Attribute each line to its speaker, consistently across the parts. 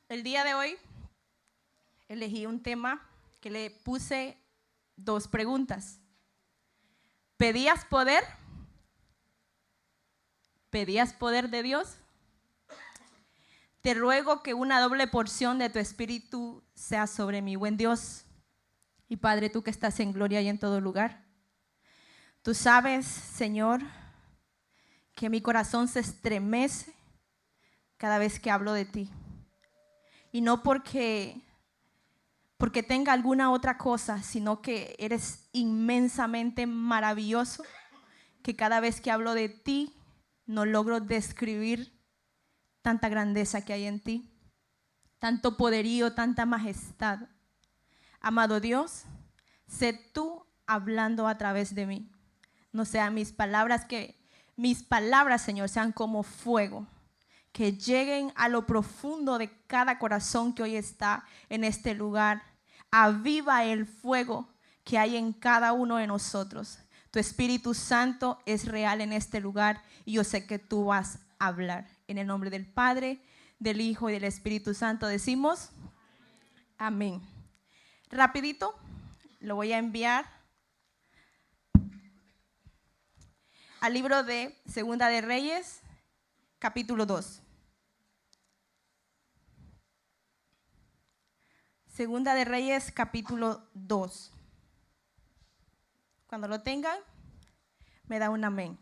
Speaker 1: El día de hoy elegí un tema que le puse 2 preguntas. ¿Pedías poder? ¿Pedías poder de Dios? Te ruego que una doble porción de tu espíritu sea sobre mí, buen Dios. Y Padre, tú que estás en gloria y en todo lugar. Tú sabes, Señor, que mi corazón se estremece cada vez que hablo de ti. Y no porque tenga alguna otra cosa, sino que eres inmensamente maravilloso, que cada vez que hablo de ti no logro describir tanta grandeza que hay en ti, tanto poderío, tanta majestad. Amado Dios, sé tú hablando a través de mí. No sean mis palabras, que mis palabras, Señor, sean como fuego, que lleguen a lo profundo de cada corazón que hoy está en este lugar. Aviva el fuego que hay en cada uno de nosotros. Tu Espíritu Santo es real en este lugar y yo sé que tú vas a hablar. En el nombre del Padre, del Hijo y del Espíritu Santo decimos amén. Rapidito, lo voy a enviar al libro de Segunda de Reyes, capítulo 2. Segunda de Reyes, capítulo 2. Cuando lo tengan, me da un amén.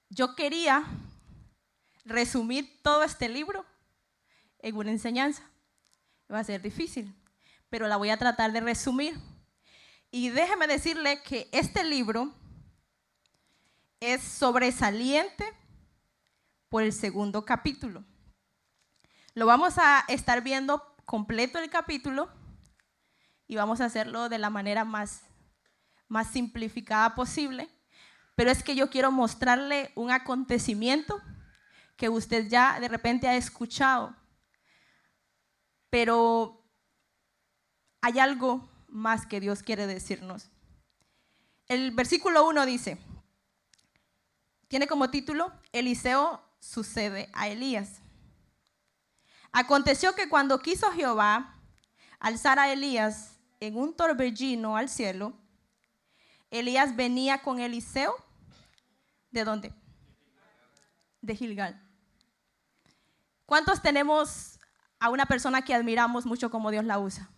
Speaker 1: Yo quería resumir todo este libro en una enseñanza. Va a ser difícil, pero la voy a tratar de resumir. Y déjeme decirle que este libro es sobresaliente por el segundo capítulo. Lo vamos a estar viendo completo el capítulo y vamos a hacerlo de la manera más simplificada posible. Pero es que yo quiero mostrarle un acontecimiento que usted ya de repente ha escuchado. Pero hay algo más que Dios quiere decirnos. El versículo 1 dice, tiene como título, Eliseo sucede a Elías. Aconteció que cuando quiso Jehová alzar a Elías en un torbellino al cielo, Elías venía con Eliseo. ¿De dónde? De Gilgal. ¿Cuántos tenemos a una persona que admiramos mucho como Dios la usa?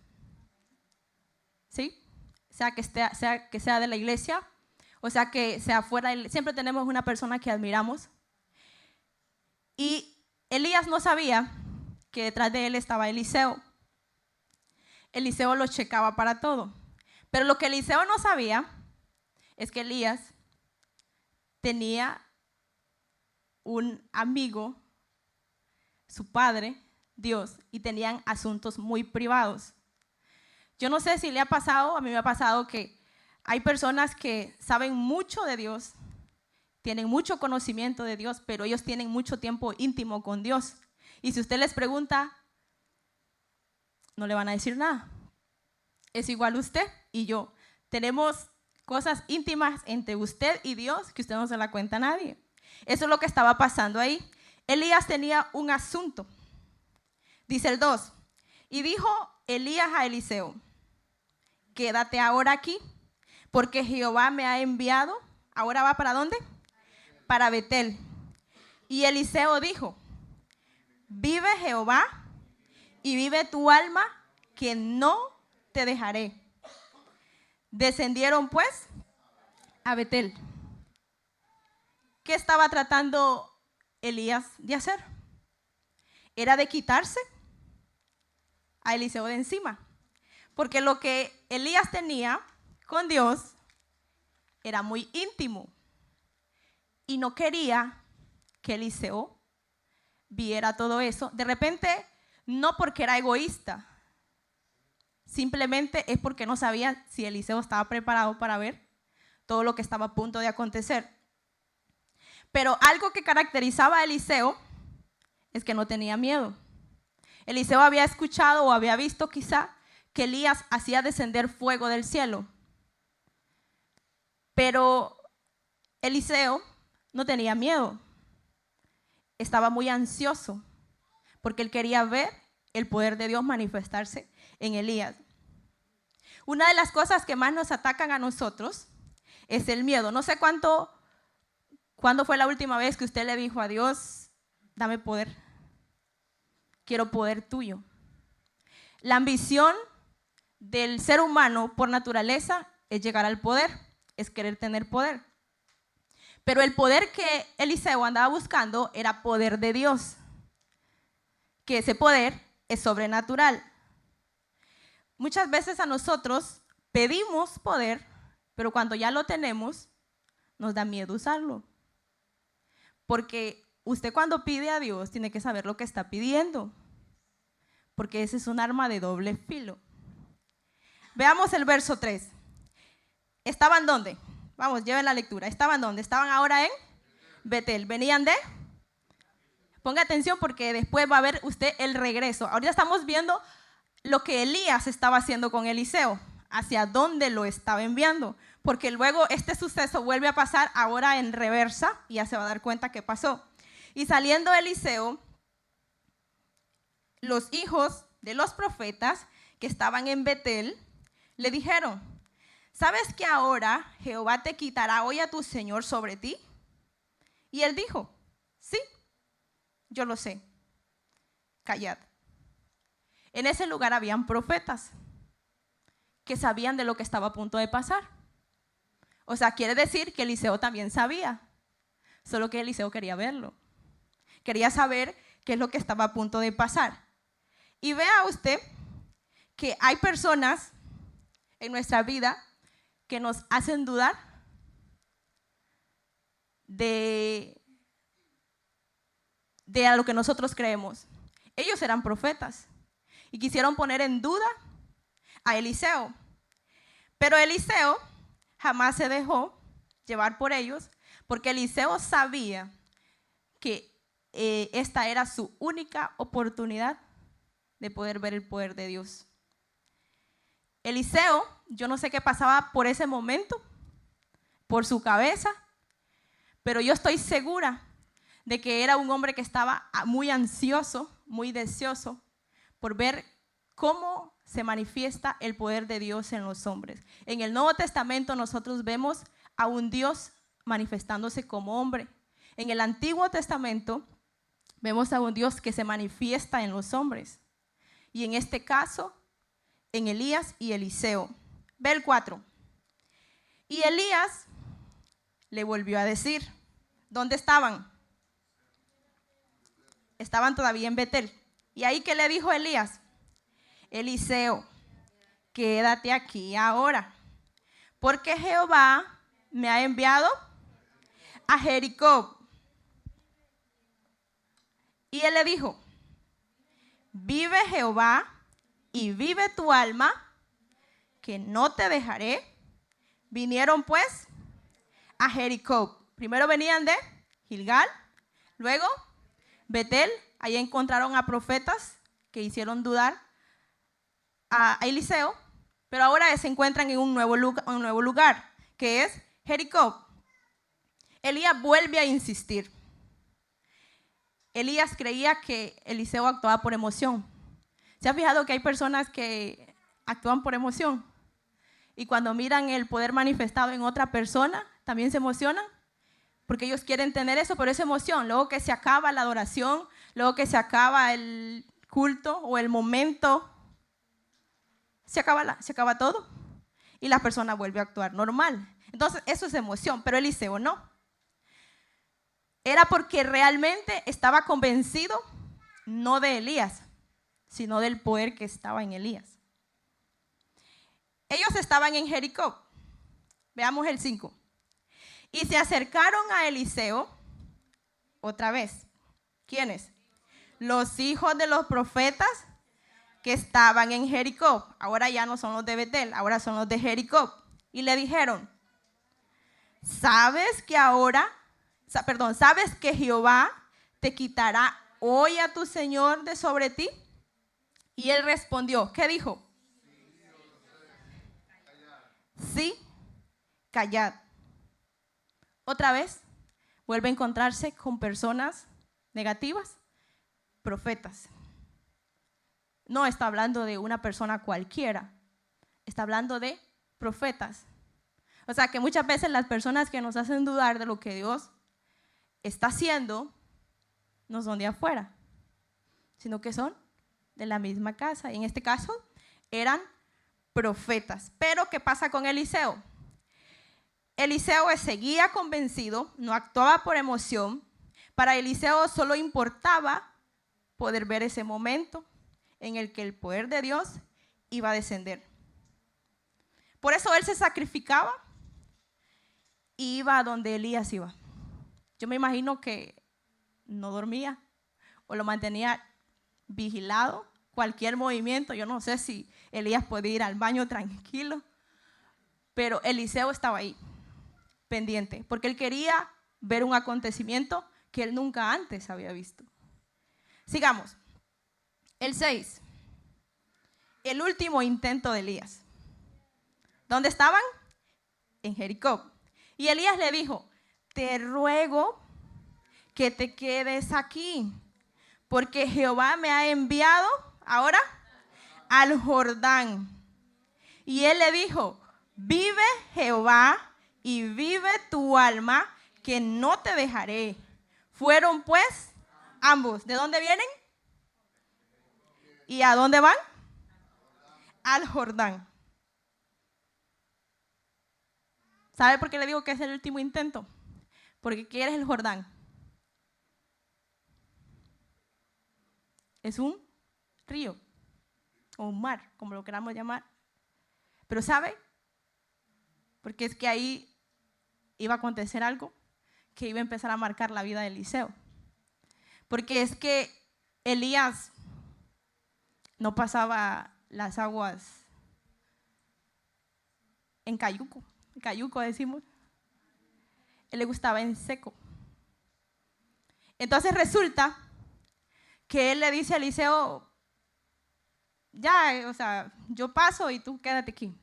Speaker 1: ¿Sí? Sea que sea de la iglesia, o sea que sea fuera, siempre tenemos una persona que admiramos. Y Elías no sabía que detrás de él estaba Eliseo. Eliseo lo checaba para todo. Pero lo que Eliseo no sabía es que Elías tenía un amigo, su padre, Dios, y tenían asuntos muy privados. Yo no sé si le ha pasado, a mí me ha pasado que hay personas que saben mucho de Dios, tienen mucho conocimiento de Dios, pero ellos tienen mucho tiempo íntimo con Dios. Y si usted les pregunta, no le van a decir nada. Es igual usted y yo. Tenemos cosas íntimas entre usted y Dios que usted no se la cuenta a nadie. Eso es lo que estaba pasando ahí. Elías tenía un asunto. Dice el 2. Y dijo Elías a Eliseo, quédate ahora aquí, porque Jehová me ha enviado. ¿Ahora va para dónde? Para Betel. Y Eliseo dijo, vive Jehová y vive tu alma, que no te dejaré. Descendieron pues a Betel. ¿Qué estaba tratando Elías de hacer? Era de quitarse a Eliseo de encima. Porque lo que Elías tenía con Dios era muy íntimo. Y no quería que Eliseo viera todo eso. De repente, no porque era egoísta, simplemente es porque no sabía si Eliseo estaba preparado para ver todo lo que estaba a punto de acontecer. Pero algo que caracterizaba a Eliseo es que no tenía miedo. Eliseo había escuchado o había visto quizá que Elías hacía descender fuego del cielo. Pero Eliseo no tenía miedo. estaba muy ansioso porque él quería ver el poder de Dios manifestarse en Elías. Una de las cosas que más nos atacan a nosotros es el miedo. No sé cuándo fue la última vez que usted le dijo a Dios, dame poder, quiero poder tuyo. La ambición del ser humano por naturaleza es llegar al poder, es querer tener poder. Pero el poder que Eliseo andaba buscando era poder de Dios, que ese poder es sobrenatural. Muchas veces a nosotros pedimos poder, pero cuando ya lo tenemos, nos da miedo usarlo. Porque usted cuando pide a Dios tiene que saber lo que está pidiendo, porque ese es un arma de doble filo. Veamos el verso 3. ¿Estaban dónde? Vamos, lleven la lectura. ¿Estaban dónde? Estaban ahora en Betel. ¿Venían de? Ponga atención porque después va a ver usted el regreso. Ahorita estamos viendo lo que Elías estaba haciendo con Eliseo, hacia dónde lo estaba enviando, porque luego este suceso vuelve a pasar ahora en reversa y ya se va a dar cuenta qué pasó. Y saliendo Eliseo, los hijos de los profetas que estaban en Betel le dijeron, ¿sabes que ahora Jehová te quitará hoy a tu señor sobre ti? Y él dijo, sí, yo lo sé, callad. En ese lugar habían profetas que sabían de lo que estaba a punto de pasar. O sea, quiere decir que Eliseo también sabía, solo que Eliseo quería verlo. Quería saber qué es lo que estaba a punto de pasar. Y vea usted que hay personas en nuestra vida que nos hacen dudar de a lo que nosotros creemos. Ellos eran profetas y quisieron poner en duda a Eliseo. Pero Eliseo jamás se dejó llevar por ellos, porque Eliseo sabía que esta era su única oportunidad de poder ver el poder de Dios. Eliseo, yo no sé qué pasaba por ese momento, por su cabeza, pero yo estoy segura de que era un hombre que estaba muy ansioso, muy deseoso por ver cómo se manifiesta el poder de Dios en los hombres. En el Nuevo Testamento nosotros vemos a un Dios manifestándose como hombre. En el Antiguo Testamento vemos a un Dios que se manifiesta en los hombres. Y en este caso, en Elías y Eliseo. Ve el 4. Y Elías le volvió a decir, ¿dónde estaban? Estaban todavía en Betel. ¿Y ahí qué le dijo Elías? Eliseo, quédate aquí ahora, porque Jehová me ha enviado a Jericó. Y él le dijo, vive Jehová y vive tu alma, que no te dejaré. Vinieron pues a Jericó. Primero venían de Gilgal, luego Betel. Ahí encontraron a profetas que hicieron dudar a Eliseo, pero ahora se encuentran en un nuevo lugar, que es Jericó. Elías vuelve a insistir. Elías creía que Eliseo actuaba por emoción. ¿Se ha fijado que hay personas que actúan por emoción? Y cuando miran el poder manifestado en otra persona, también se emocionan, porque ellos quieren tener eso, pero es emoción. Luego que se acaba la adoración, luego que se acaba el culto o el momento, se acaba todo y la persona vuelve a actuar normal. Entonces eso es emoción, pero Eliseo no. Era porque realmente estaba convencido no de Elías, sino del poder que estaba en Elías. Ellos estaban en Jericó. Veamos el 5. Y se acercaron a Eliseo otra vez. ¿Quiénes? Los hijos de los profetas que estaban en Jericó. Ahora ya no son los de Betel, ahora son los de Jericó. Y le dijeron, ¿sabes que Jehová te quitará hoy a tu señor de sobre ti? Y él respondió, ¿qué dijo? Sí, callad. Otra vez vuelve a encontrarse con personas negativas, profetas. No está hablando de una persona cualquiera, está hablando de profetas. O sea que muchas veces las personas que nos hacen dudar de lo que Dios está haciendo no son de afuera, sino que son de la misma casa. Y en este caso eran profetas. Pero ¿qué pasa con Eliseo? Eliseo seguía convencido, no actuaba por emoción. Para Eliseo solo importaba poder ver ese momento en el que el poder de Dios iba a descender. Por eso él se sacrificaba y iba a donde Elías iba. Yo me imagino que no dormía o lo mantenía vigilado. Cualquier movimiento, yo no sé si Elías podía ir al baño tranquilo, pero Eliseo estaba ahí, pendiente, porque él quería ver un acontecimiento que él nunca antes había visto. Sigamos. El 6. El último intento de Elías. ¿Dónde estaban? En Jericó. Y Elías le dijo, te ruego que te quedes aquí, porque Jehová me ha enviado ahora al Jordán. Y él le dijo, vive Jehová y vive tu alma, que no te dejaré. Fueron pues ambos. ¿De dónde vienen? ¿Y a dónde van? Al Jordán. ¿Sabe por qué le digo que es el último intento? Porque ¿qué es el Jordán? Es un río o un mar, como lo queramos llamar. Pero ¿sabe? Porque es que ahí iba a acontecer algo que iba a empezar a marcar la vida de Eliseo. Porque es que Elías no pasaba las aguas en cayuco decimos. Él le gustaba en seco. Entonces resulta que él le dice a Eliseo, ya, o sea, yo paso y tú quédate aquí.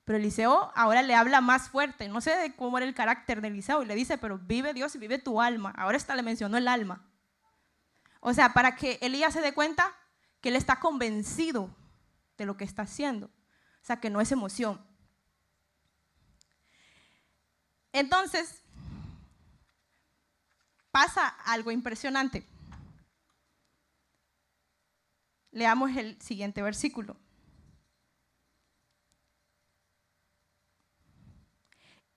Speaker 1: Pero Eliseo ahora le habla más fuerte. No sé de cómo era el carácter de Eliseo. Y le dice, pero vive Dios y vive tu alma. Ahora hasta le mencionó el alma. O sea, para que Elías se dé cuenta que él está convencido de lo que está haciendo. O sea, que no es emoción. Entonces, pasa algo impresionante. Leamos el siguiente versículo.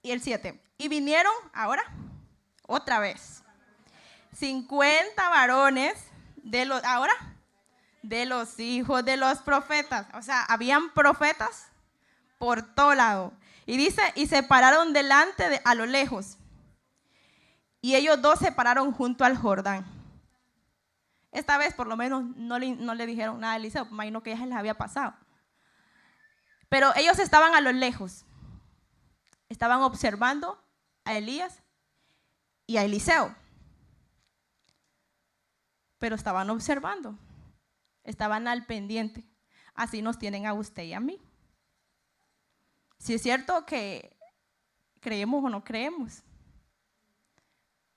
Speaker 1: Y el 7. Y vinieron, ahora, otra vez, 50 varones de los hijos de los profetas. O sea, habían profetas por todo lado. Y dice, y se pararon delante a lo lejos. Y ellos dos se pararon junto al Jordán. Esta vez por lo menos no le dijeron nada a Eliseo, imagino que ya se les había pasado. Pero ellos estaban a lo lejos. Estaban observando a Elías y a Eliseo. Pero estaban observando. Estaban al pendiente. Así nos tienen a usted y a mí. Si es cierto que creemos o no creemos.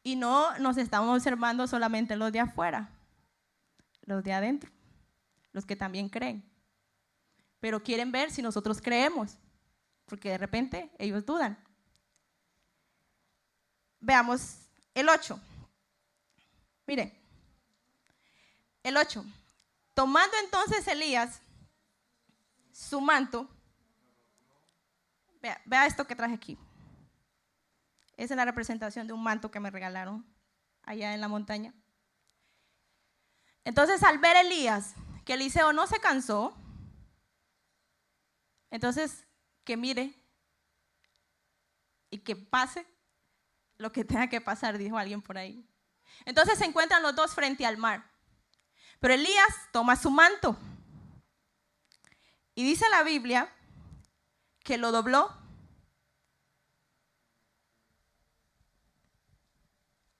Speaker 1: Y no nos estamos observando solamente los de afuera, los de adentro, los que también creen. Pero quieren ver si nosotros creemos, porque de repente ellos dudan. Veamos el 8. Mire, el 8. Tomando entonces Elías su manto, vea esto que traje aquí. Esa es la representación de un manto que me regalaron allá en la montaña. Entonces, al ver Elías que Eliseo no se cansó, entonces que mire y que pase lo que tenga que pasar, dijo alguien por ahí. Entonces se encuentran los dos frente al mar. Pero Elías toma su manto y dice la Biblia que lo dobló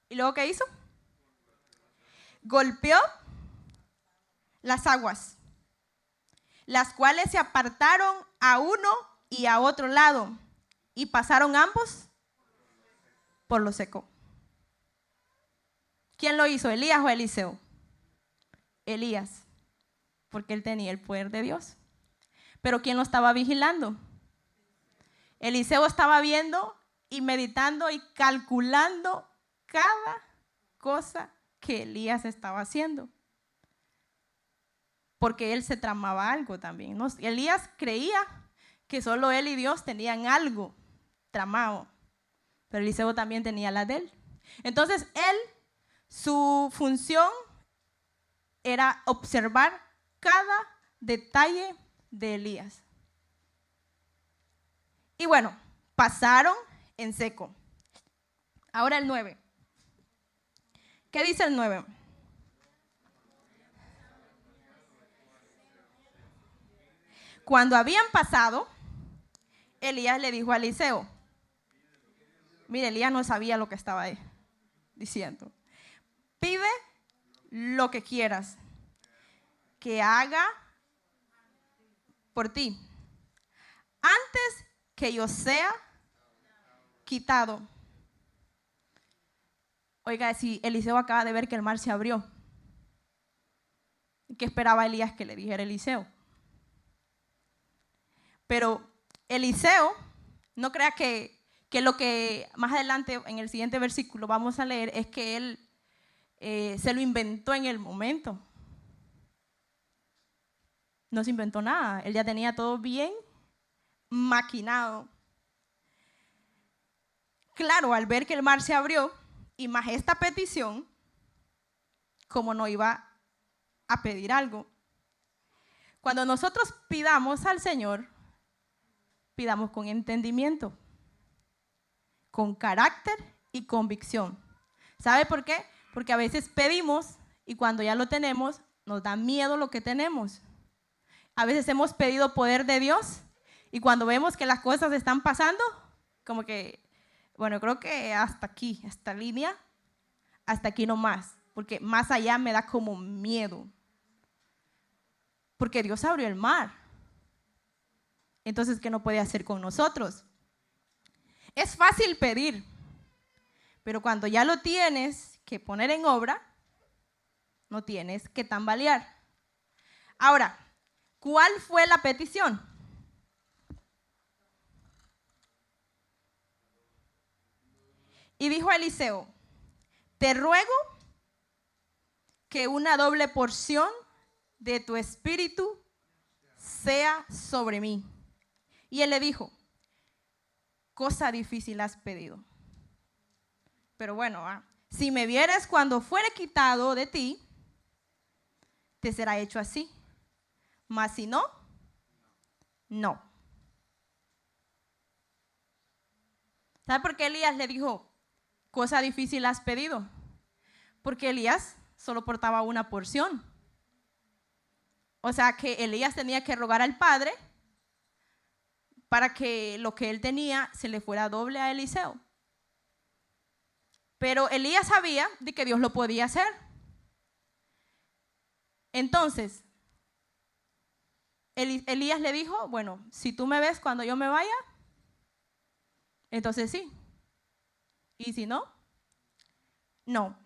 Speaker 1: y luego ¿qué hizo? Golpeó las aguas, las cuales se apartaron a uno y a otro lado y pasaron ambos por lo seco. ¿Quién lo hizo, Elías o Eliseo? Elías, porque él tenía el poder de Dios. Pero ¿quién lo estaba vigilando? Eliseo estaba viendo y meditando y calculando cada cosa que Elías estaba haciendo. Porque él se tramaba algo también, ¿no? Elías creía que solo él y Dios tenían algo tramado, pero Eliseo también tenía la de él. Entonces él, su función era observar cada detalle de Elías. Y bueno, pasaron en seco. Ahora el 9. ¿Qué dice el 9? Cuando habían pasado, Elías le dijo a Eliseo, mire, Elías no sabía lo que estaba diciendo. Pide lo que quieras que haga por ti, antes que yo sea quitado. Oiga, si Eliseo acaba de ver que el mar se abrió, ¿qué esperaba Elías que le dijera Eliseo? Pero Eliseo, no crea que lo que más adelante en el siguiente versículo vamos a leer es que él se lo inventó en el momento. No se inventó nada, él ya tenía todo bien maquinado. Claro, al ver que el mar se abrió y más esta petición, ¿cómo no iba a pedir algo? Cuando nosotros pidamos al Señor, pidamos con entendimiento, con carácter y convicción. ¿Sabe por qué? Porque a veces pedimos y cuando ya lo tenemos, nos da miedo lo que tenemos. A veces hemos pedido poder de Dios y cuando vemos que las cosas están pasando, como que, bueno, creo que hasta aquí, esta línea, hasta aquí no más, porque más allá me da como miedo. Porque Dios abrió el mar. Entonces, ¿qué no puede hacer con nosotros? Es fácil pedir, pero cuando ya lo tienes que poner en obra, no tienes que tambalear. Ahora, ¿cuál fue la petición? Y dijo a Eliseo, te ruego que una doble porción de tu espíritu sea sobre mí. Y él le dijo, cosa difícil has pedido. Pero bueno, si me vieres cuando fuere quitado de ti, te será hecho así. Mas si no, no. ¿Sabe por qué Elías le dijo, cosa difícil has pedido? Porque Elías solo portaba una porción. O sea que Elías tenía que rogar al Padre para que lo que él tenía se le fuera doble a Eliseo. Pero Elías sabía de que Dios lo podía hacer. Entonces, Elías le dijo, bueno, si tú me ves cuando yo me vaya, entonces sí. Y si no, no.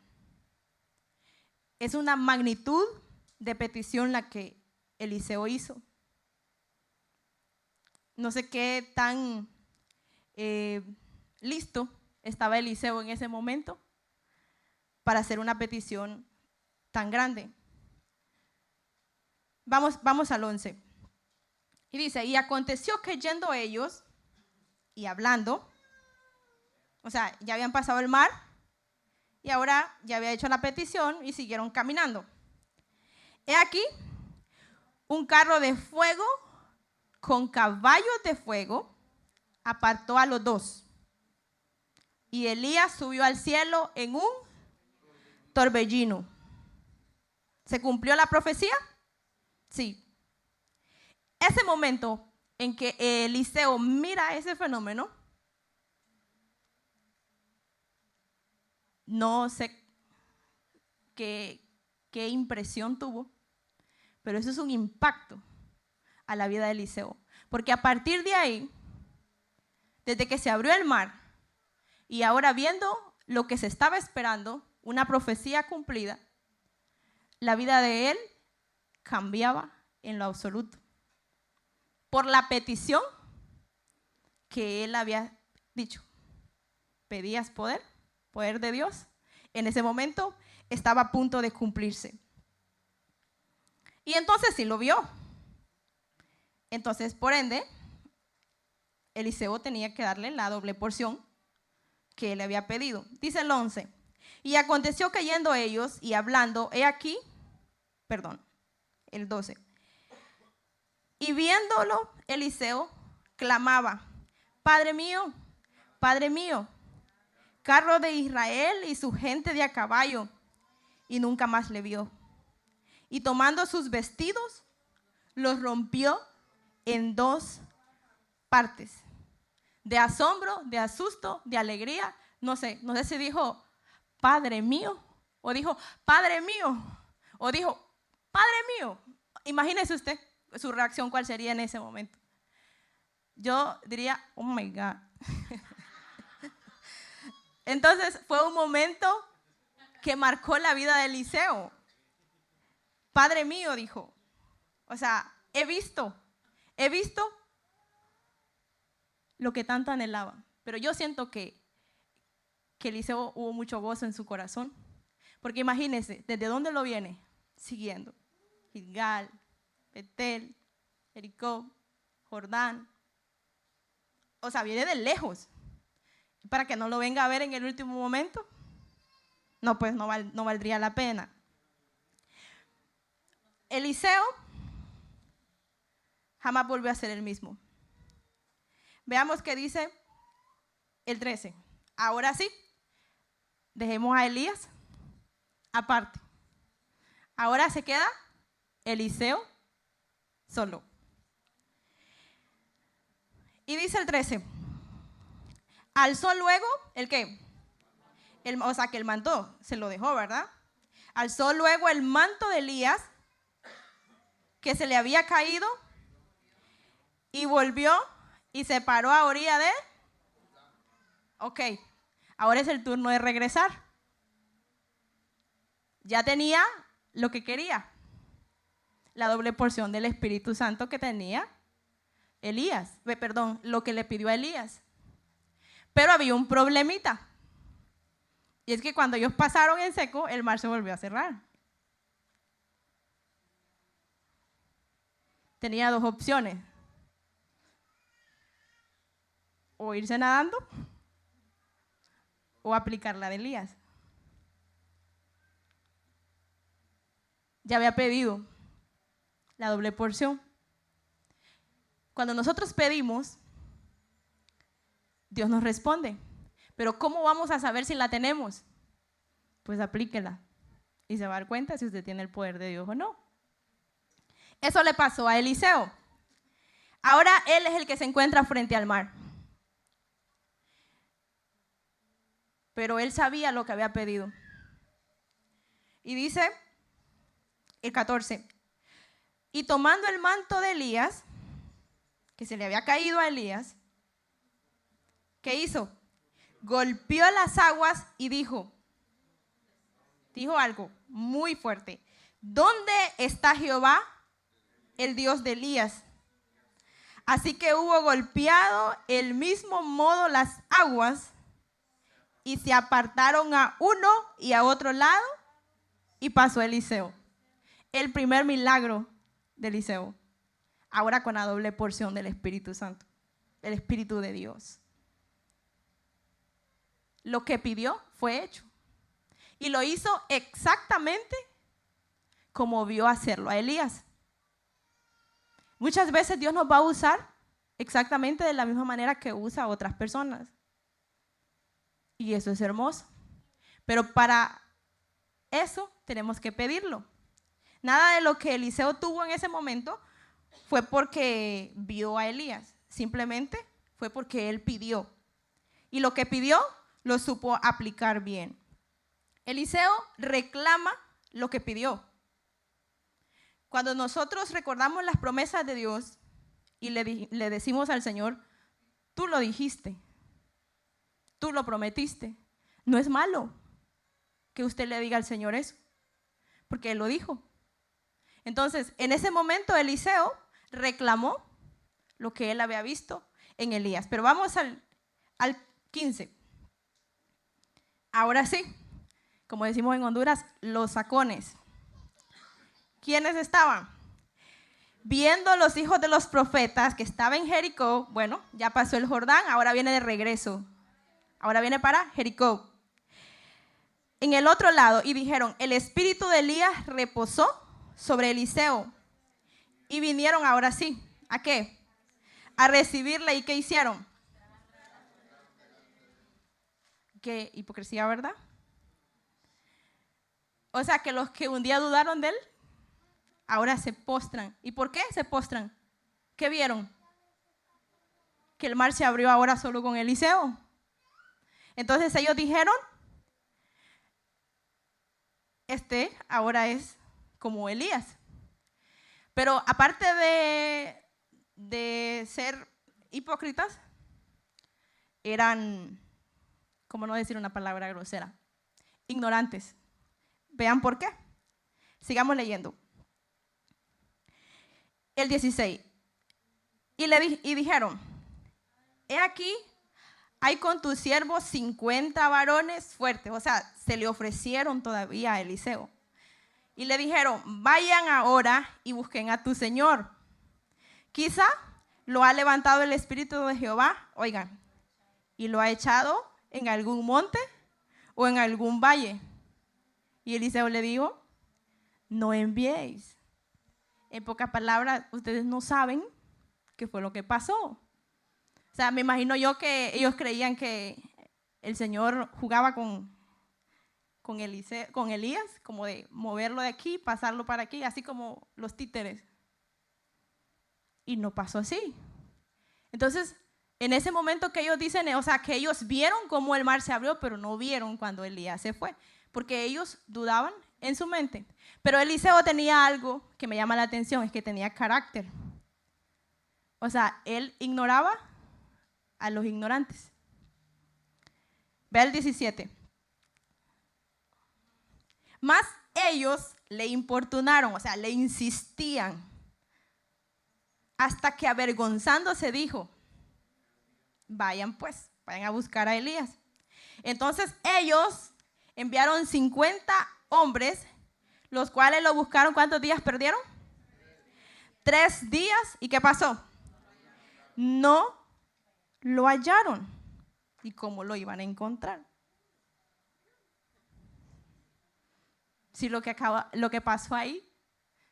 Speaker 1: Es una magnitud de petición la que Eliseo hizo. No sé qué tan listo estaba Eliseo en ese momento para hacer una petición tan grande. Vamos al 11. Y dice, y aconteció que yendo ellos y hablando, o sea, ya habían pasado el mar y ahora ya había hecho la petición y siguieron caminando. He aquí un carro de fuego con caballos de fuego apartó a los dos. Y Elías subió al cielo en un torbellino. ¿Se cumplió la profecía? Sí. Ese momento en que Eliseo mira ese fenómeno, no sé qué impresión tuvo, pero eso es un impacto a la vida de Eliseo. Porque a partir de ahí, desde que se abrió el mar y ahora viendo lo que se estaba esperando, una profecía cumplida, la vida de él cambiaba en lo absoluto. Por la petición que él había dicho. Pedías poder de Dios. En ese momento estaba a punto de cumplirse. Y entonces sí lo vio. Entonces, por ende, Eliseo tenía que darle la doble porción que él había pedido. Dice el 11. Y aconteció que yendo ellos y hablando, el 12. Y viéndolo, Eliseo clamaba, Padre mío, carro de Israel y su gente de a caballo. Y nunca más le vio. Y tomando sus vestidos, los rompió en 2 partes. De asombro, de asusto, de alegría. No sé si dijo, Padre mío, o dijo, Padre mío, o dijo, Padre mío. Imagínese usted su reacción, ¿cuál sería en ese momento? Yo diría, oh my God. Entonces fue un momento que marcó la vida de Eliseo. Padre mío, dijo. O sea, he visto lo que tanto anhelaba. Pero yo siento que Eliseo hubo mucho gozo en su corazón. Porque imagínense, ¿desde dónde lo viene? Siguiendo. Gilgal, Betel, Jericó, Jordán. O sea, viene de lejos. Para que no lo venga a ver en el último momento. No, pues no valdría la pena. Eliseo jamás volvió a ser el mismo. Veamos qué dice el 13. Ahora sí, dejemos a Elías aparte. Ahora se queda Eliseo solo. Y dice el 13. Alzó luego, ¿el qué? O sea, que el manto se lo dejó, ¿verdad? Alzó luego el manto de Elías, que se le había caído, y volvió y se paró a orilla de... Ok, ahora es el turno de regresar. Ya tenía lo que quería. La doble porción del Espíritu Santo que tenía lo que le pidió a Elías. Pero había un problemita. Y es que cuando ellos pasaron en seco, el mar se volvió a cerrar. Tenía 2 opciones. O irse nadando o aplicar la de Elías. Ya había pedido la doble porción. Cuando nosotros pedimos, Dios nos responde. Pero ¿cómo vamos a saber si la tenemos? Pues aplíquela y se va a dar cuenta si usted tiene el poder de Dios o no. Eso le pasó a Eliseo. Ahora él es el que se encuentra frente al mar. Pero él sabía lo que había pedido. Y dice el 14. Y tomando el manto de Elías, que se le había caído a Elías, ¿qué hizo? Golpeó las aguas y dijo algo muy fuerte. ¿Dónde está Jehová, el Dios de Elías? Así que hubo golpeado el mismo modo las aguas y se apartaron a uno y a otro lado y pasó Eliseo. El primer milagro de Eliseo. Ahora con la doble porción del Espíritu Santo, el Espíritu de Dios. Lo que pidió fue hecho. Y lo hizo exactamente como vio hacerlo a Elías. Muchas veces Dios nos va a usar exactamente de la misma manera que usa a otras personas. Y eso es hermoso. Pero para eso tenemos que pedirlo. Nada de lo que Eliseo tuvo en ese momento fue porque vio a Elías. Simplemente fue porque él pidió. Y lo que pidió lo supo aplicar bien. Eliseo reclama lo que pidió. Cuando nosotros recordamos las promesas de Dios y le decimos al Señor, tú lo dijiste, tú lo prometiste, no es malo. que usted le diga al Señor eso, porque Él lo dijo. Entonces, en ese momento Eliseo reclamó lo que él había visto en Elías. Pero vamos al 15. Ahora sí, como decimos en Honduras, los sacones. ¿Quiénes estaban? Viendo los hijos de los profetas que estaban en Jericó, bueno, ya pasó el Jordán, ahora viene de regreso. Ahora viene para Jericó. En el otro lado, y dijeron, el espíritu de Elías reposó sobre Eliseo. Y vinieron ahora sí, ¿a qué? A recibirle. ¿Y qué hicieron? Qué hipocresía, ¿verdad? O sea, que los que un día dudaron de él, ahora se postran. ¿Y por qué se postran? ¿Qué vieron? Que el mar se abrió ahora solo con Eliseo. Entonces ellos dijeron, ahora es como Elías. Pero aparte de ser hipócritas, eran, ¿cómo no decir una palabra grosera? Ignorantes. Vean por qué. Sigamos leyendo. El 16. Y dijeron, he aquí, hay con tus siervos 50 varones fuertes. O sea, se le ofrecieron todavía a Eliseo. Y le dijeron, vayan ahora y busquen a tu Señor. Quizá lo ha levantado el Espíritu de Jehová, oigan, y lo ha echado en algún monte o en algún valle. Y Eliseo le dijo, no enviéis. En pocas palabras, ustedes no saben qué fue lo que pasó. O sea, me imagino yo que ellos creían que el Señor jugaba con Elías, como de moverlo de aquí, pasarlo para aquí, así como los títeres. Y no pasó así. Entonces, en ese momento que ellos dicen, o sea, que ellos vieron cómo el mar se abrió, pero no vieron cuando Elías se fue, porque ellos dudaban en su mente. Pero Eliseo tenía algo que me llama la atención, es que tenía carácter. O sea, él ignoraba a los ignorantes. Ve el 17. Mas ellos le importunaron, o sea, le insistían, hasta que avergonzándose dijo, vayan pues, vayan a buscar a Elías. Entonces ellos enviaron 50 hombres, los cuales lo buscaron. ¿Cuántos días perdieron? 3 días. ¿Y qué pasó? No lo hallaron. ¿Y cómo lo iban a encontrar? Si lo que pasó ahí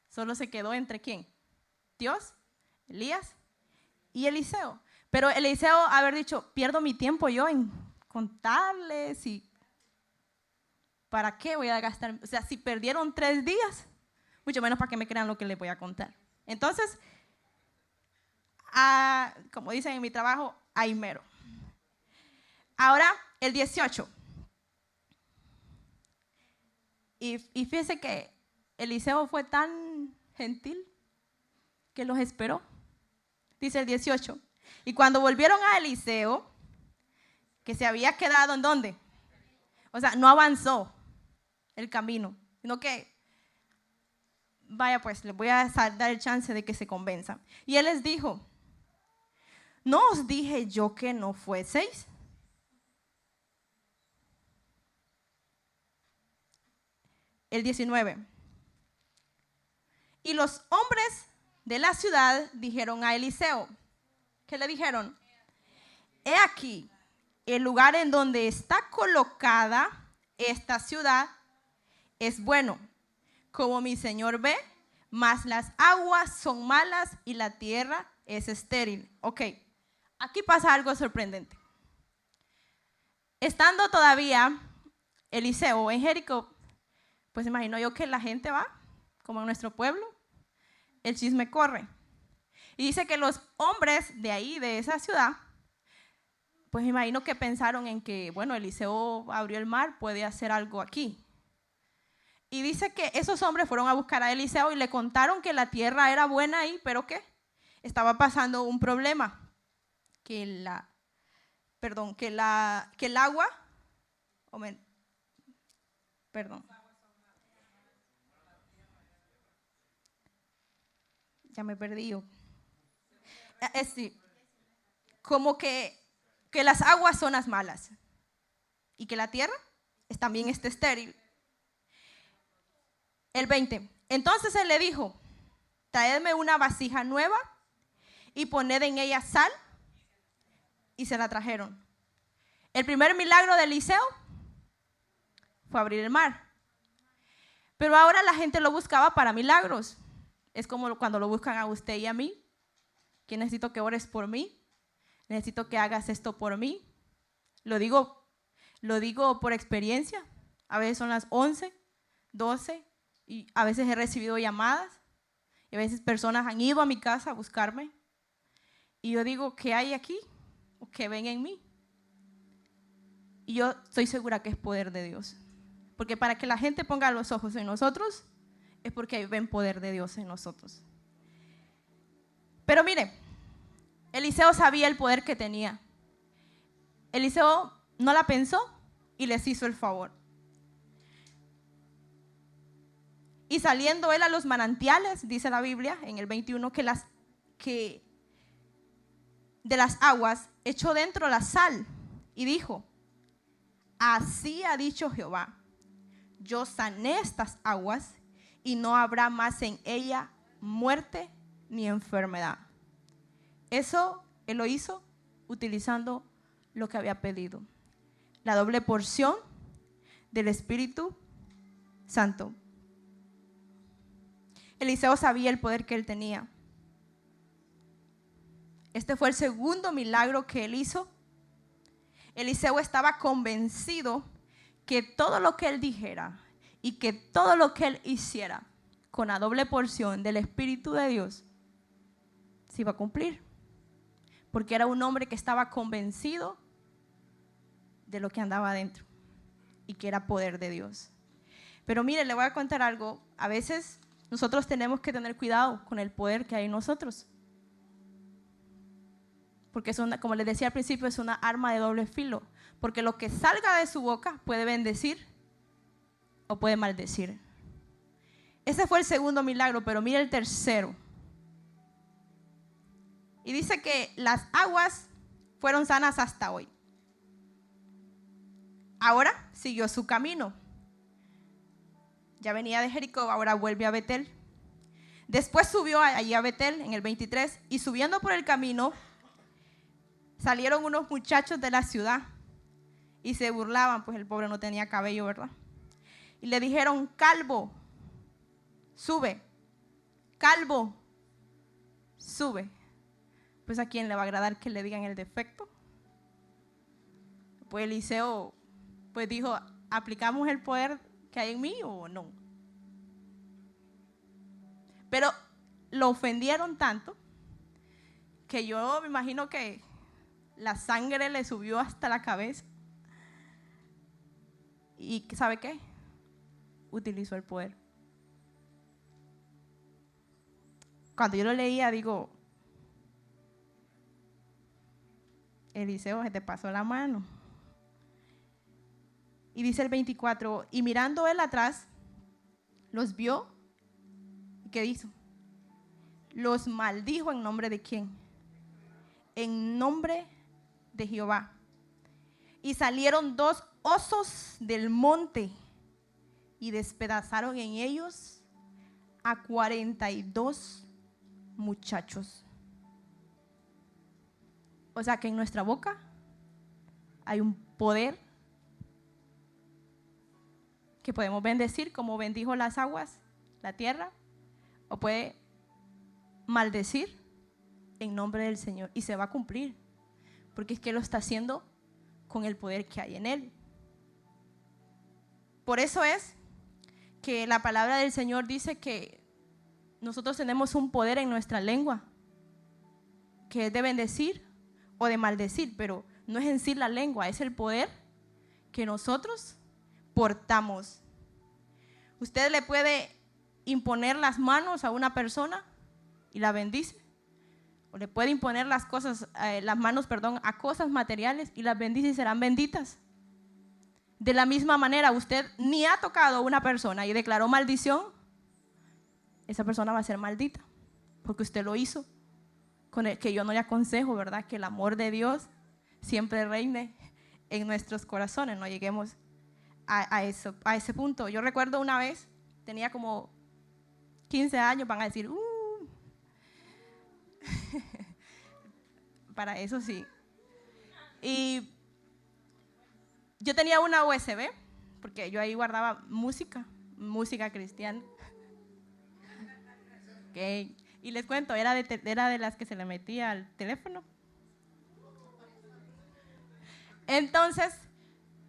Speaker 1: solo se quedó entre ¿quién? Dios, Elías y Eliseo. Pero Eliseo haber dicho, pierdo mi tiempo yo en contarles y ¿para qué voy a gastar? O sea, si perdieron 3 días, mucho menos para que me crean lo que les voy a contar. Entonces, como dicen en mi trabajo, ahí mero. Ahora, el 18. Y fíjense que Eliseo fue tan gentil que los esperó. Dice el 18. Y cuando volvieron a Eliseo, que se había quedado ¿en dónde? O sea, no avanzó el camino, sino que, vaya pues, les voy a dar el chance de que se convenzan. Y él les dijo, ¿no os dije yo que no fueseis? El 19. Y los hombres de la ciudad dijeron a Eliseo, ¿qué le dijeron? He aquí, el lugar en donde está colocada esta ciudad es bueno, como mi señor ve, mas las aguas son malas y la tierra es estéril. Ok, aquí pasa algo sorprendente. Estando todavía Eliseo en Jericó, pues imagino yo que la gente va, como en nuestro pueblo, el chisme corre. Y dice que los hombres de ahí, de esa ciudad, pues imagino que pensaron en que, bueno, Eliseo abrió el mar, puede hacer algo aquí. Y dice que esos hombres fueron a buscar a Eliseo y le contaron que la tierra era buena ahí, pero que estaba pasando un problema, que el agua, Perdón. Ya me perdí yo. Sí, como que las aguas son las malas y que la tierra también está estéril. El 20. Entonces él le dijo, traedme una vasija nueva y poned en ella sal, y se la trajeron. El primer milagro de Eliseo fue abrir el mar. Pero ahora la gente lo buscaba para milagros. Es como cuando lo buscan a usted y a mí. Que necesito que ores por mí. Necesito que hagas esto por mí. Lo digo por experiencia. A veces son las 11, 12 y a veces he recibido llamadas. Y a veces personas han ido a mi casa a buscarme. Y yo digo, ¿qué hay aquí? ¿O qué ven en mí? Y yo estoy segura que es poder de Dios. Porque para que la gente ponga los ojos en nosotros, es porque ven poder de Dios en nosotros. Pero mire, Eliseo sabía el poder que tenía. Eliseo no la pensó y les hizo el favor. Y saliendo él a los manantiales, dice la Biblia en el 21, que de las aguas echó dentro la sal y dijo, así ha dicho Jehová, yo sané estas aguas y no habrá más en ella muerte ni enfermedad. Eso él lo hizo utilizando lo que había pedido, la doble porción del Espíritu Santo. Eliseo sabía el poder que él tenía. Este fue el segundo milagro que él hizo. Eliseo estaba convencido que todo lo que él dijera y que todo lo que él hiciera con la doble porción del Espíritu de Dios se iba a cumplir. Porque era un hombre que estaba convencido de lo que andaba adentro y que era poder de Dios. Pero mire, le voy a contar algo. A veces nosotros tenemos que tener cuidado con el poder que hay en nosotros. Porque como les decía al principio, es una arma de doble filo. Porque lo que salga de su boca puede bendecir o puede maldecir. Ese fue el segundo milagro, pero mire el tercero. Y dice que las aguas fueron sanas hasta hoy. Ahora siguió su camino. Ya venía de Jericó, ahora vuelve a Betel. Después subió allí a Betel en el 23 y subiendo por el camino salieron unos muchachos de la ciudad y se burlaban, pues el pobre no tenía cabello, ¿verdad? Y le dijeron, calvo, sube, calvo, sube. Pues ¿a quién le va a agradar que le digan el defecto? Pues Eliseo pues dijo, ¿aplicamos el poder que hay en mí o no? Pero lo ofendieron tanto que yo me imagino que la sangre le subió hasta la cabeza. ¿Y sabe qué? Utilizó el poder. Cuando yo lo leía, digo, Eliseo, se te pasó la mano. Y dice el 24, y mirando él atrás, los vio, ¿y qué hizo? Los maldijo en nombre de ¿quién? En nombre de Jehová. Y salieron 2 osos del monte y despedazaron en ellos a 42 muchachos. O sea que en nuestra boca hay un poder que podemos bendecir como bendijo las aguas, la tierra, o puede maldecir en nombre del Señor y se va a cumplir, porque es que lo está haciendo con el poder que hay en él. Por eso es que la palabra del Señor dice que nosotros tenemos un poder en nuestra lengua, que es de bendecir o de maldecir, pero no es en sí la lengua, es el poder que nosotros portamos. Usted le puede imponer las manos a una persona y la bendice, o le puede imponer las manos a cosas materiales y las bendice y serán benditas. De la misma manera, usted ni ha tocado a una persona y declaró maldición, esa persona va a ser maldita, porque usted lo hizo. Con el que yo no le aconsejo, ¿verdad? Que el amor de Dios siempre reine en nuestros corazones, no lleguemos a ese punto. Yo recuerdo una vez, tenía como 15 años, van a decir, para eso sí. Y yo tenía una USB, porque yo ahí guardaba música cristiana. Okay. Y les cuento, era de las que se le metía al teléfono. Entonces,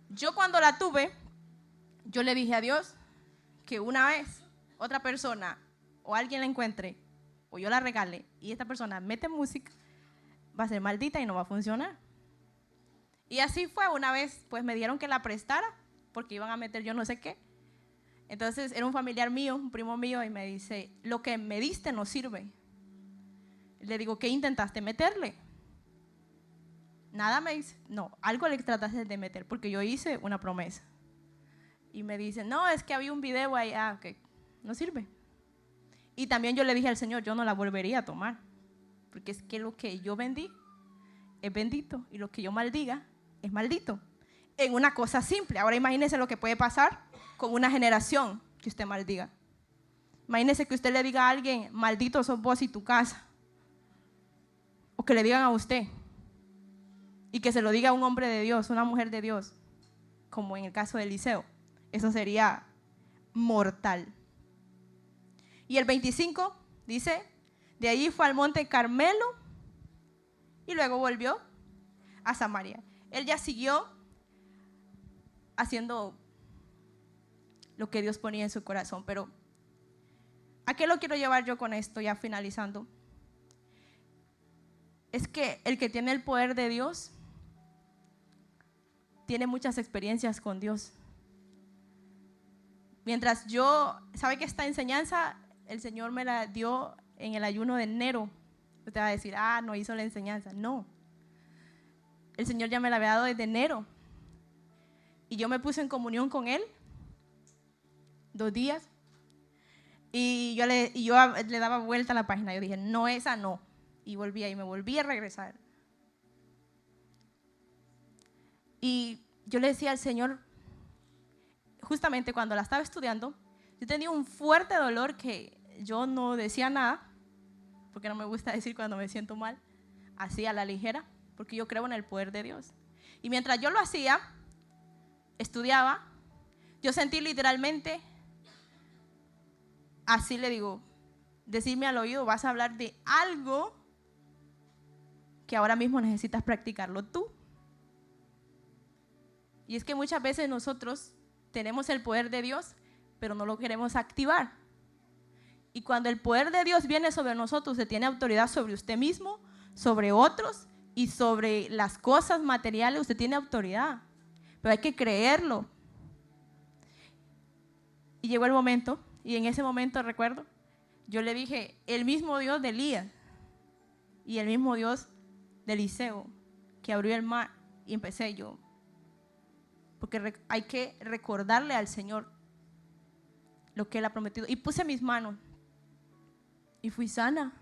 Speaker 1: yo cuando la tuve, yo le dije a Dios que una vez otra persona o alguien la encuentre o yo la regale y esta persona mete música, va a ser maldita y no va a funcionar. Y así fue. Una vez pues me dieron que la prestara porque iban a meter yo no sé qué. Entonces era un familiar mío, un primo mío, y me dice, lo que me diste no sirve. Le digo, ¿qué intentaste meterle? Nada, me dice, no, algo le trataste de meter porque yo hice una promesa. Y me dice, no, es que había un video ahí, ok, no sirve. Y también yo le dije al Señor, yo no la volvería a tomar, porque es que lo que yo vendí es bendito y lo que yo maldiga es maldito. En una cosa simple. Ahora imagínese lo que puede pasar con una generación que usted maldiga. Imagínese que usted le diga a alguien, maldito sos vos y tu casa. O que le digan a usted. Y que se lo diga a un hombre de Dios, una mujer de Dios, como en el caso de Eliseo. Eso sería mortal. Y el 25 dice, de allí fue al monte Carmelo y luego volvió a Samaria. Él ya siguió haciendo lo que Dios ponía en su corazón. Pero ¿a qué lo quiero llevar yo con esto ya finalizando? Es que el que tiene el poder de Dios tiene muchas experiencias con Dios. Mientras ¿sabe que esta enseñanza el Señor me la dio en el ayuno de enero? Usted va a decir, no hizo la enseñanza. No, el Señor ya me la había dado desde enero. Y yo me puse en comunión con Él 2 días. Y yo le daba vuelta a la página. Yo dije, no, esa no. Y volvía y me volví a regresar. Y yo le decía al Señor, justamente cuando la estaba estudiando, yo tenía un fuerte dolor que yo no decía nada, porque no me gusta decir cuando me siento mal, así a la ligera, porque yo creo en el poder de Dios. Y mientras yo lo hacía, estudiaba, yo sentí literalmente, así le digo, decirme al oído, vas a hablar de algo que ahora mismo necesitas practicarlo tú. Y es que muchas veces nosotros tenemos el poder de Dios, pero no lo queremos activar. Y cuando el poder de Dios viene sobre nosotros, usted tiene autoridad sobre usted mismo, sobre otros y sobre las cosas materiales, usted tiene autoridad. Pero hay que creerlo. Y llegó el momento, y en ese momento recuerdo, yo le dije, el mismo Dios de Elías y el mismo Dios de Eliseo, que abrió el mar, y empecé yo. Porque hay que recordarle al Señor lo que Él ha prometido. Y puse mis manos y fui sana.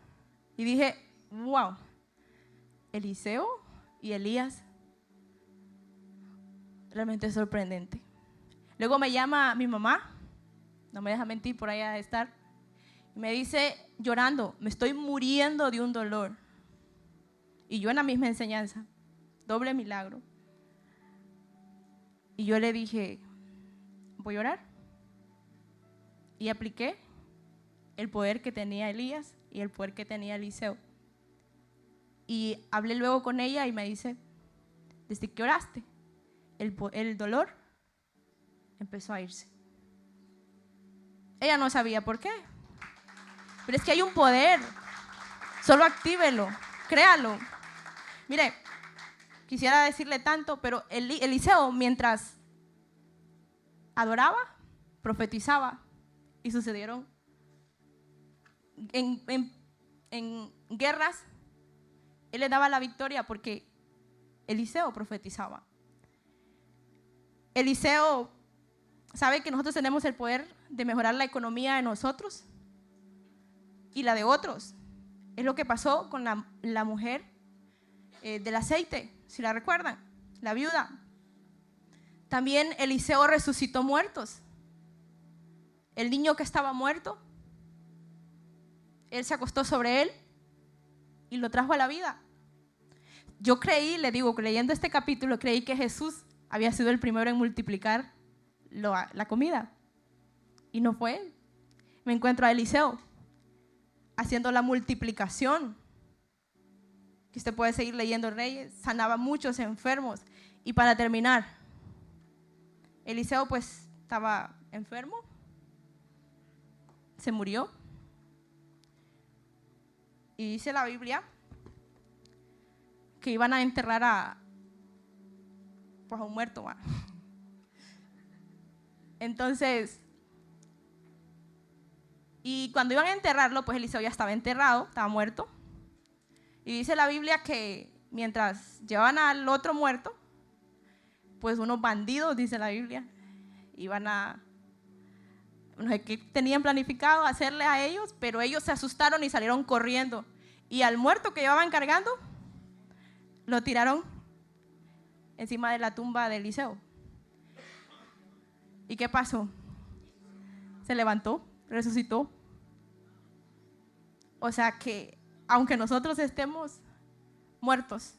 Speaker 1: Y dije, wow, Eliseo y Elías, realmente es sorprendente. Luego me llama mi mamá, no me deja mentir, por allá de estar, y me dice llorando, me estoy muriendo de un dolor. Y yo en la misma enseñanza, doble milagro. Y yo le dije, voy a orar. Y apliqué el poder que tenía Elías y el poder que tenía Eliseo. Y hablé luego con ella y me dice, desde que oraste, el dolor empezó a irse. Ella no sabía por qué. Pero es que hay un poder. Solo actívelo, créalo. Mire, quisiera decirle tanto, pero Eliseo, mientras adoraba, profetizaba, y sucedieron en guerras, él le daba la victoria porque Eliseo profetizaba. Eliseo sabe que nosotros tenemos el poder de mejorar la economía de nosotros y la de otros. Es lo que pasó con la mujer del aceite, si la recuerdan, la viuda. También Eliseo resucitó muertos. El niño que estaba muerto, él se acostó sobre él y lo trajo a la vida. Yo creí, le digo, leyendo este capítulo, creí que Jesús había sido el primero en multiplicar la comida. Y no fue él. Me encuentro a Eliseo haciendo la multiplicación. Que usted puede seguir leyendo Reyes, sanaba a muchos enfermos. Y para terminar, Eliseo pues estaba enfermo, se murió. Y dice la Biblia que iban a enterrar a un muerto. Entonces, y cuando iban a enterrarlo, pues Eliseo ya estaba enterrado, estaba muerto. Y dice la Biblia que mientras llevaban al otro muerto, pues unos bandidos, dice la Biblia, iban a, no sé qué tenían planificado hacerle a ellos, pero ellos se asustaron y salieron corriendo. Y al muerto que llevaban cargando, lo tiraron encima de la tumba de Eliseo. ¿Y qué pasó? Se levantó, resucitó. O sea que, aunque nosotros estemos muertos,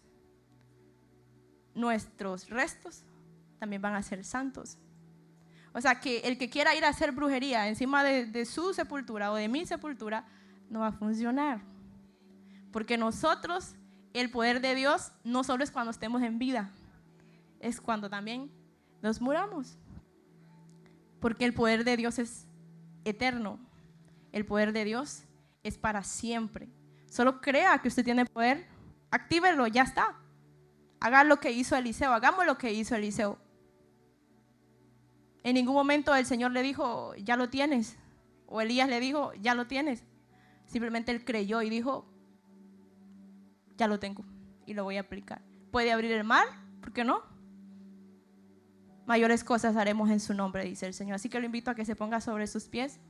Speaker 1: nuestros restos también van a ser santos. O sea que el que quiera ir a hacer brujería encima de su sepultura o de mi sepultura, no va a funcionar. Porque nosotros, el poder de Dios no solo es cuando estemos en vida, es cuando también nos muramos. Porque el poder de Dios es eterno. El poder de Dios es para siempre. Solo crea que usted tiene poder, actívelo, ya está. Haga lo que hizo Eliseo, hagamos lo que hizo Eliseo. En ningún momento el Señor le dijo, ya lo tienes. O Elías le dijo, ya lo tienes. Simplemente él creyó y dijo, ya lo tengo y lo voy a aplicar. ¿Puede abrir el mar? ¿Por qué no? Mayores cosas haremos en su nombre, dice el Señor. Así que lo invito a que se ponga sobre sus pies.